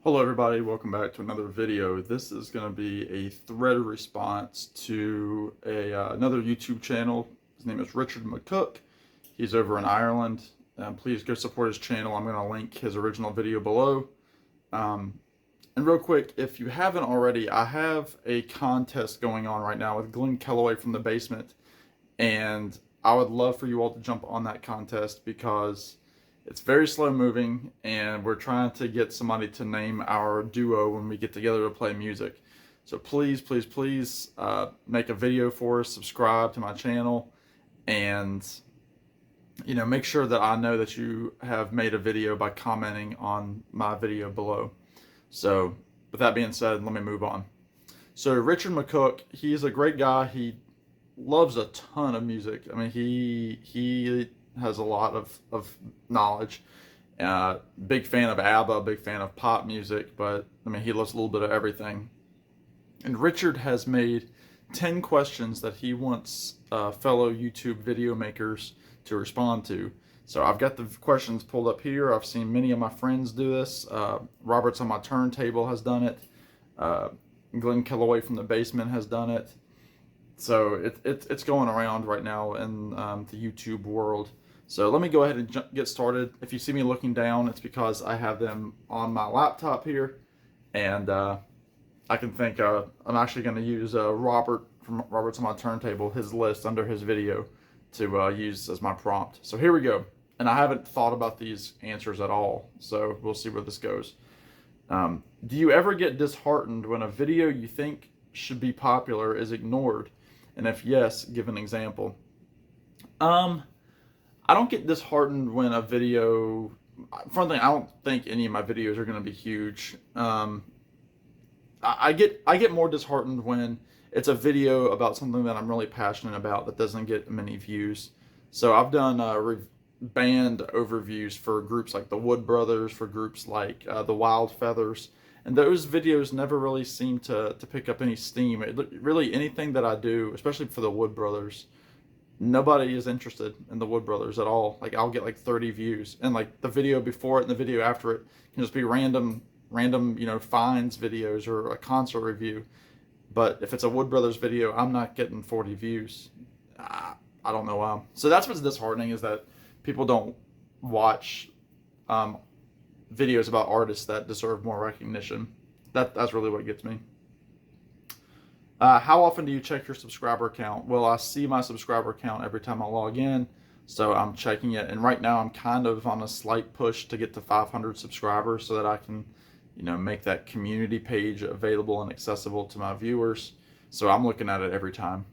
Hello everybody, welcome back to another video. This is going to be a thread response to another YouTube channel. His name is Richard McCook. He's over in Ireland. Please go support his channel. I'm going to link his original video below. And real quick, if you haven't already, I have a contest going on right now with Glenn Kellaway from the Basement. And I would love for you all to jump on that contest because it's very slow moving, and we're trying to get somebody to name our duo when we get together to play music. So please, please, please make a video for us, subscribe to my channel, and make sure that I know that you have made a video by commenting on my video below. So with that being said, let me move on. So Richard McCook, he's a great guy. He loves a ton of music. I mean, he has a lot of knowledge. Big fan of ABBA, big fan of pop music, but I mean, he loves a little bit of everything. And Richard has made 10 questions that he wants fellow YouTube video makers to respond to. So I've got the questions pulled up here. I've seen many of my friends do this. Robert's on my turntable has done it. Glenn Kellaway from the Basement has done it. So it's going around right now in the YouTube world. So let me go ahead and get started. If you see me looking down, it's because I have them on my laptop here, and I can think I'm actually going to use Robert from Robert's on my turntable, his list under his video, to use as my prompt. So here we go. And I haven't thought about these answers at all, so we'll see where this goes. Do you ever get disheartened when a video you think should be popular is ignored? And if yes, give an example. I don't get disheartened when a video, for one thing, I don't think any of my videos are going to be huge. I get more disheartened when it's a video about something that I'm really passionate about that doesn't get many views. So I've done band overviews for groups like the Wood Brothers, for groups like the Wild Feathers, and those videos never really seem to pick up any steam. Really, anything that I do, especially for the Wood Brothers, nobody is interested in the Wood Brothers at all. Like, I'll get like 30 views, and like the video before it and the video after it can just be random finds videos or a concert review. But if it's a Wood Brothers video, I'm not getting 40 views. I don't know why. So that's what's disheartening, is that people don't watch videos about artists that deserve more recognition. That's really what gets me. How often do you check your subscriber count? Well, I see my subscriber count every time I log in, so I'm checking it. And right now I'm kind of on a slight push to get to 500 subscribers so that I can, make that community page available and accessible to my viewers. So I'm looking at it every time.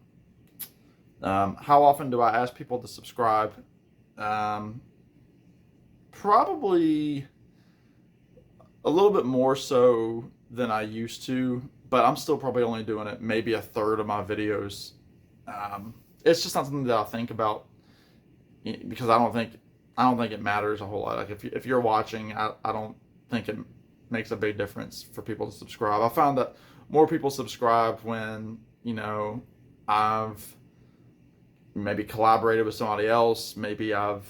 How often do I ask people to subscribe? Probably a little bit more so than I used to, but I'm still probably only doing it maybe a third of my videos. It's just not something that I think about, because I don't think it matters a whole lot. Like, if you're watching, I don't think it makes a big difference for people to subscribe. I found that more people subscribe when I've maybe collaborated with somebody else. Maybe I've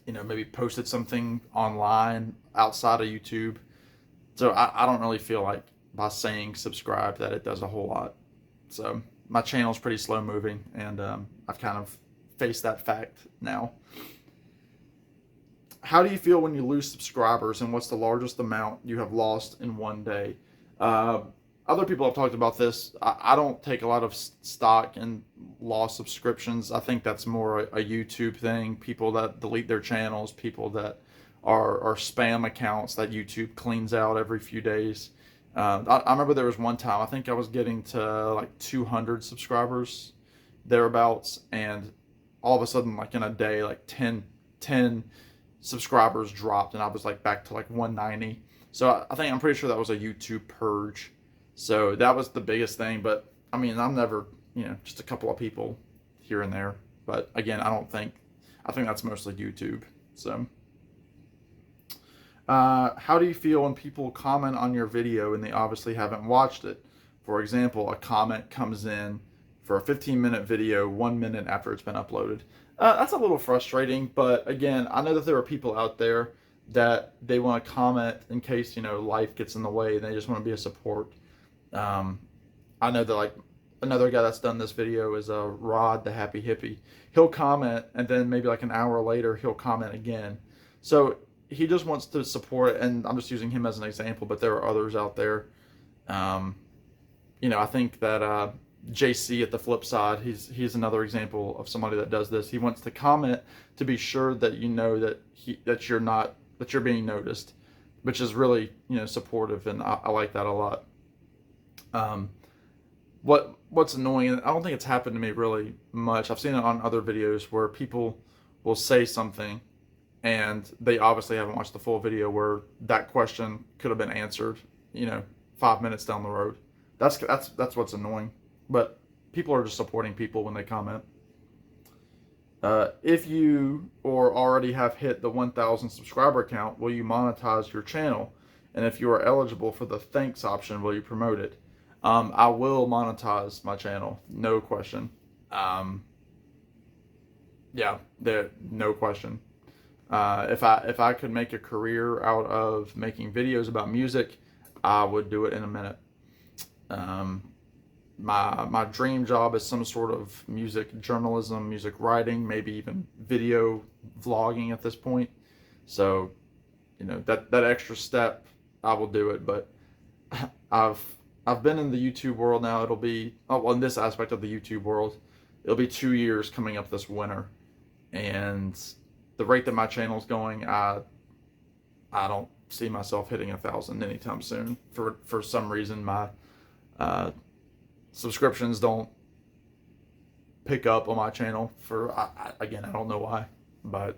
maybe posted something online outside of YouTube. So I don't really feel like by saying subscribe that it does a whole lot. So my channel's pretty slow moving, and I've kind of faced that fact now. How do you feel when you lose subscribers, and what's the largest amount you have lost in one day? Other people have talked about this. I don't take a lot of stock in lost subscriptions. I think that's more a YouTube thing. People that delete their channels, people that are spam accounts that YouTube cleans out every few days. I remember there was one time, I think I was getting to like 200 subscribers, thereabouts, and all of a sudden, like in a day, like 10 subscribers dropped, and I was like back to like 190. So I'm pretty sure that was a YouTube purge. So that was the biggest thing. But I mean, I'm never, just a couple of people here and there. But again, I think that's mostly YouTube. So how do you feel when people comment on your video and they obviously haven't watched it? For example, a comment comes in for a 15-minute video 1 minute after it's been uploaded. That's a little frustrating, but again, I know that there are people out there that they want to comment in case, life gets in the way and they just want to be a support. I know that like another guy that's done this video is Rod the Happy Hippie. He'll comment and then maybe like an hour later he'll comment again. So he just wants to support it, and I'm just using him as an example, but there are others out there. I think that JC at the flip side, he's another example of somebody that does this. He wants to comment to be sure that that you're being noticed, which is really supportive, and I like that a lot. What's annoying, and I don't think it's happened to me really much. I've seen it on other videos where people will say something and they obviously haven't watched the full video where that question could have been answered, 5 minutes down the road. That's what's annoying. But people are just supporting people when they comment. If you or already have hit the 1,000 subscriber count, will you monetize your channel? And if you are eligible for the thanks option, will you promote it? I will monetize my channel, no question. No question. If I could make a career out of making videos about music, I would do it in a minute. My dream job is some sort of music journalism, music writing, maybe even video vlogging at this point. So, that extra step, I will do it. But I've been in the YouTube world now. It'll be in this aspect of the YouTube world, it'll be 2 years coming up this winter, and the rate that my channel's going, I don't see myself hitting 1,000 anytime soon. For some reason, my subscriptions don't pick up on my channel. Again, I don't know why, but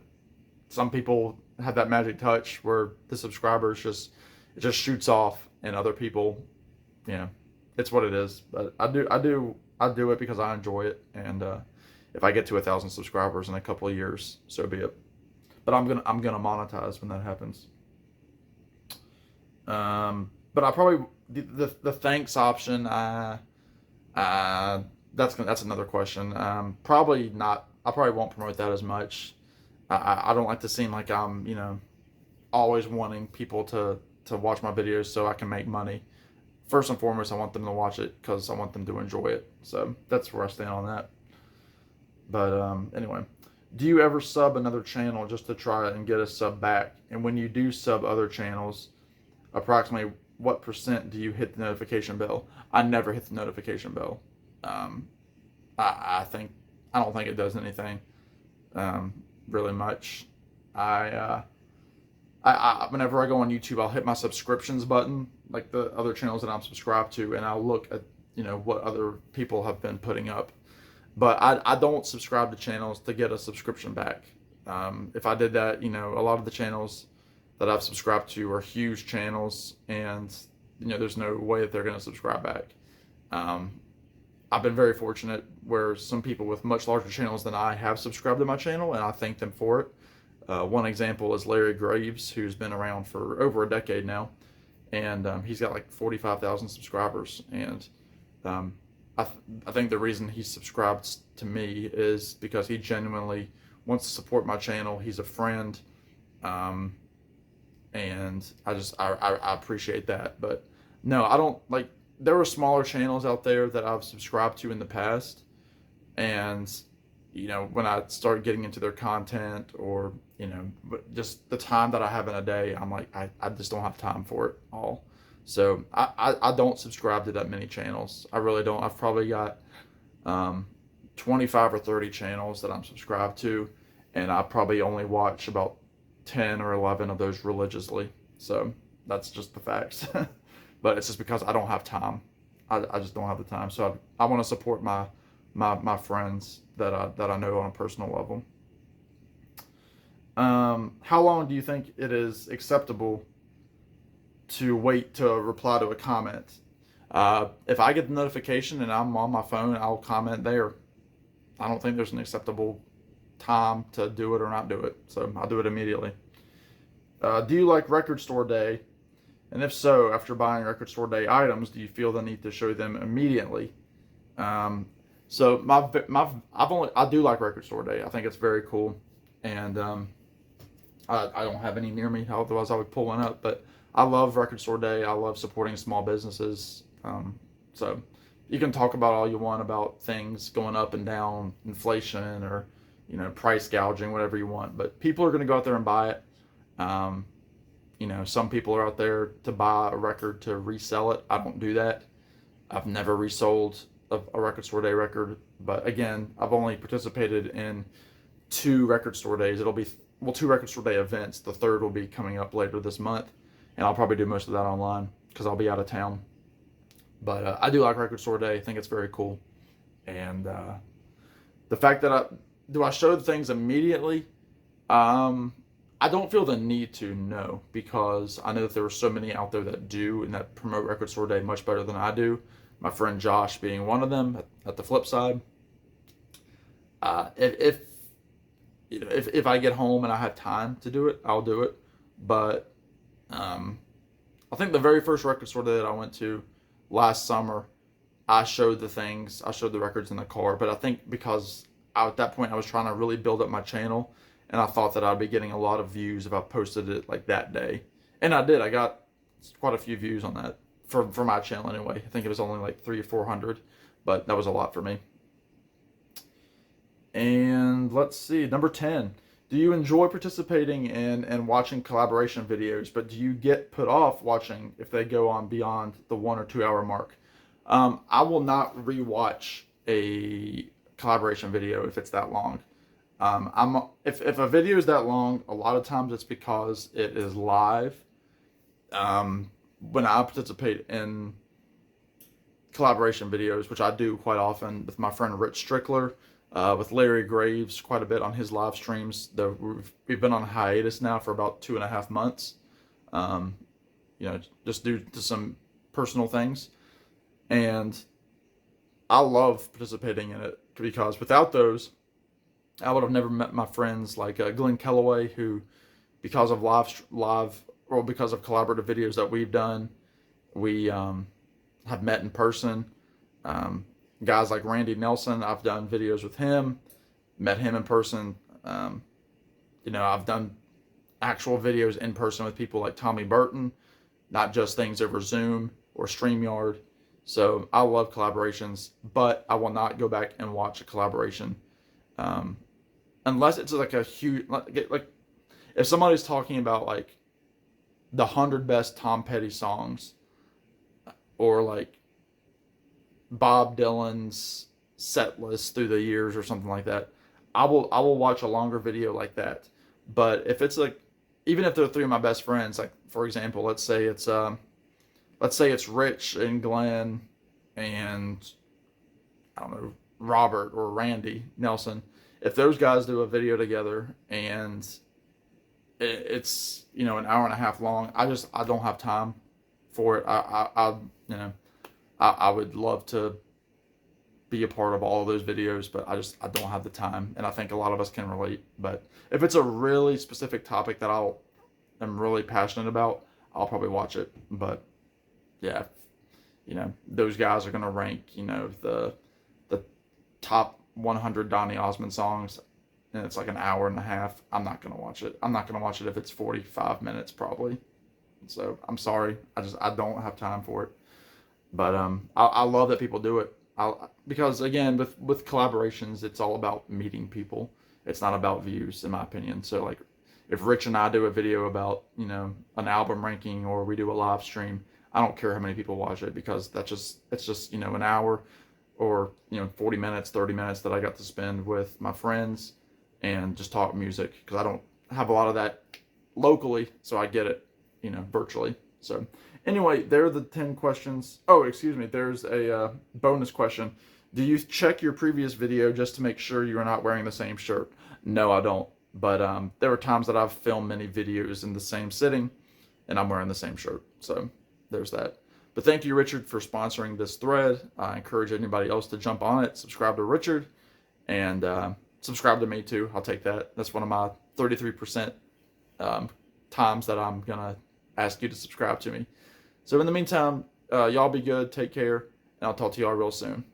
some people have that magic touch where the subscribers it just shoots off, and other people, it's what it is. But I do it because I enjoy it, and if I get to 1,000 subscribers in a couple of years, so be it. But I'm gonna monetize when that happens. But I probably the thanks option. That's another question. Probably not. I probably won't promote that as much. I don't like to seem like I'm always wanting people to watch my videos so I can make money. First and foremost, I want them to watch it because I want them to enjoy it. So that's where I stand on that. But anyway. Do you ever sub another channel just to try and get a sub back? And when you do sub other channels, approximately what % do you hit the notification bell? I never hit the notification bell. I don't think it does anything really much. Whenever I go on YouTube, I'll hit my subscriptions button, like the other channels that I'm subscribed to, and I'll look at what other people have been putting up. But I don't subscribe to channels to get a subscription back. If I did that, a lot of the channels that I've subscribed to are huge channels, and there's no way that they're going to subscribe back. I've been very fortunate where some people with much larger channels than I have subscribed to my channel, and I thank them for it. One example is Larry Graves, who's been around for over a decade now, and he's got like 45,000 subscribers, and I think the reason he subscribed to me is because he genuinely wants to support my channel. He's a friend, and I appreciate that. But no, I don't like. There were smaller channels out there that I've subscribed to in the past, and when I start getting into their content, or just the time that I have in a day, I'm like, I just don't have time for it all. So I don't subscribe to that many channels. I really don't. I've probably got 25 or 30 channels that I'm subscribed to, and I probably only watch about 10 or 11 of those religiously. So that's just the facts. But it's just because I don't have time. I just don't have the time. So I want to support my friends that I know on a personal level. How long do you think it is acceptable to wait to reply to a comment? If I get the notification and I'm on my phone, I'll comment there. I don't think there's an acceptable time to do it or not do it, so I'll do it immediately. Do you like record store day? And if so, after buying record store day items, do you feel the need to show them immediately? So I do like record store day. I think it's very cool, and I don't have any near me, otherwise I would pull one up. But I love Record Store Day. I love supporting small businesses. So you can talk about all you want about things going up and down, inflation, or price gouging, whatever you want. But people are going to go out there and buy it. Um, some people are out there to buy a record to resell it. I don't do that. I've never resold a Record Store Day record. But again, I've only participated in 2 Record Store Days. It'll be, well, 2 Record Store Day events. The third will be coming up later this month, and I'll probably do most of that online because I'll be out of town. But I do like Record Store Day. I think it's very cool. And the fact that I show the things immediately, I don't feel the need to, no, because I know that there are so many out there that do and that promote Record Store Day much better than I do. My friend Josh being one of them. At the flip side, if I get home and I have time to do it, I'll do it. But I think the very first Record Store Day that I went to last summer, I showed the records in the car. But I think because at that point I was trying to really build up my channel, and I thought that I'd be getting a lot of views if I posted it like that day. And I did. I got quite a few views on that for my channel anyway. I think it was only like 300 or 400, but that was a lot for me. And let's see, number 10. Do you enjoy participating in and watching collaboration videos, but do you get put off watching if they go on beyond the 1 or 2 hour mark? I will not rewatch a collaboration video if it's that long. If a video is that long, a lot of times it's because it is live. When I participate in collaboration videos, which I do quite often with my friend Rich Strickler, with Larry Graves quite a bit on his live streams. We've been on hiatus now for about 2.5 months, just due to some personal things. And I love participating in it because without those, I would have never met my friends like Glenn Kellaway, who, because of because of collaborative videos that we've done, we have met in person. Guys like Randy Nelson, I've done videos with him, met him in person. I've done actual videos in person with people like Tommy Burton, not just things over Zoom or StreamYard. So I love collaborations, but I will not go back and watch a collaboration unless it's like a huge, like if somebody's talking about like the 100 best Tom Petty songs, or like Bob Dylan's set list through the years or something like that, I will watch a longer video like that. But if it's like, even if they're 3 of my best friends, like for example, let's say it's Rich and Glenn and I don't know, Robert or Randy Nelson. If those guys do a video together and it's an hour and a half long, I don't have time for it. I would love to be a part of all of those videos, but I don't have the time, and I think a lot of us can relate. But if it's a really specific topic that I'm really passionate about, I'll probably watch it. But yeah, those guys are gonna rank the top 100 Donny Osmond songs, and it's like an hour and a half. I'm not gonna watch it. I'm not gonna watch it if it's 45 minutes probably. So I'm sorry, I don't have time for it. But I love that people do it. Because again, with collaborations, it's all about meeting people. It's not about views, in my opinion. So like, if Rich and I do a video about an album ranking, or we do a live stream, I don't care how many people watch it, because it's just an hour or 40 minutes, 30 minutes that I got to spend with my friends and just talk music, because I don't have a lot of that locally, so I get it virtually. So anyway, there are the 10 questions. Oh, excuse me, there's a bonus question. Do you check your previous video just to make sure you are not wearing the same shirt? No, I don't. But there are times that I've filmed many videos in the same sitting and I'm wearing the same shirt. So there's that. But thank you, Richard, for sponsoring this thread. I encourage anybody else to jump on it, subscribe to Richard, and subscribe to me too. I'll take that. That's one of my 33% times that I'm going to ask you to subscribe to me. So in the meantime, y'all be good, take care, and I'll talk to y'all real soon.